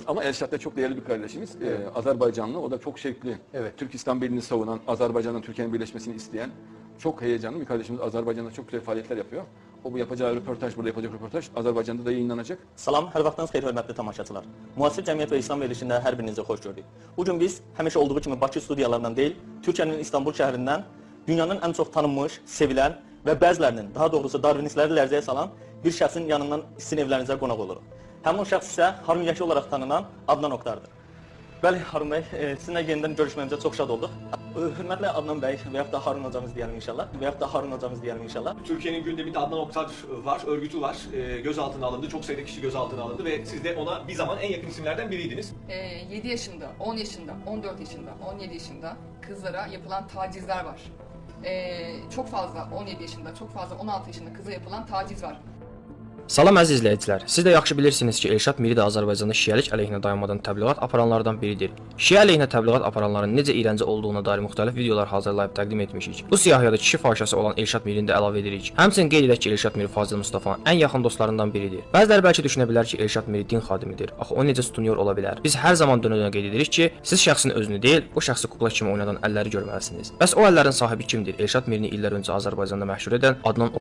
Ama Elşad da çok değerli bir kardeşimiz. Azerbaycanlı, o da çok şevkli. Evet. Türk İslam Birliği'ni savunan, Azerbaycan'la Türkiye'nin birleşmesini isteyen çok heyecanlı bir kardeşimiz. Azerbaycan'da çok güzel faaliyetler yapıyor. O bu yapacağı röportaj, burada yapacak röportaj Azerbaycan'da da yayınlanacak. Salam, hər vaxtınız xeyir hörmətli tamaşaçılar. Müasir cəmiyyət və İslam verilişində hər birinizi xoş gördük. Bu gün biz həmişə olduğu kimi Bakı studiyalarından deyil, Türkiyənin İstanbul şəhərindən dünyanın ən çox tanınmış, sevilən və bəzilərinin, daha doğrusu darvinistləri lərzəyə salan bir şəxsin yanından sizin evlərinizə qonaq oluruq. Həmin o şəxs isə Harun Yəki olaraq tanınan Adnan Oktardır. Bəli, Harun bəy, sizinlə yenidən görüşməyimizə çox şad olduq. Hörmətli Adnan bəy və yaxud da Harun hocamız deyəlim inşallah. Və yaxud da Harun hocamız deyəlim inşallah. Türkiye'nin gündeminde Adnan Oktar var, örgütü var. Gözaltına alındı, çok sayıda kişi gözaltına alındı ve siz de ona bir zaman en yakın isimlerden biriydiniz. 7 yaşında, 10 yaşında, 14 yaşında, 17 yaşında kızlara yapılan tacizler var. Çok fazla 17 yaşında, çok fazla 16 yaşında kıza yapılan taciz var. Salam əziz izləyicilər. Siz də yaxşı bilirsiniz ki, Elşad Miri də Azərbaycanda şiəlik əleyhinə dayanmadan təbliğat aparanlardan biridir. Şiə əleyhinə təbliğat aparanların necə iyrənci olduğuna dair müxtəlif videolar hazırlayıb təqdim etmişik. Bu siyahıya da kişi fahişəsi olan Elşad Mirini də əlavə edirik. Həmçinin qeyd edək ki, Elşad Miri Fazil Mustafanın ən yaxın dostlarından biridir. Bəziləri bəlkə düşünə bilər ki, Elşad Miri din xadimidir. Axı o necə sütunyor ola bilər? Biz hər zaman dönə-dönə qeyd edirik ki, siz şəxsin özünü deyil, o şəxsi kukla kimi oynadan əlləri görməlisiniz. Bəs o əllərin sahibi kimdir? Elşad Mirini illər öncə Azərbaycanda məşhur edən Adnan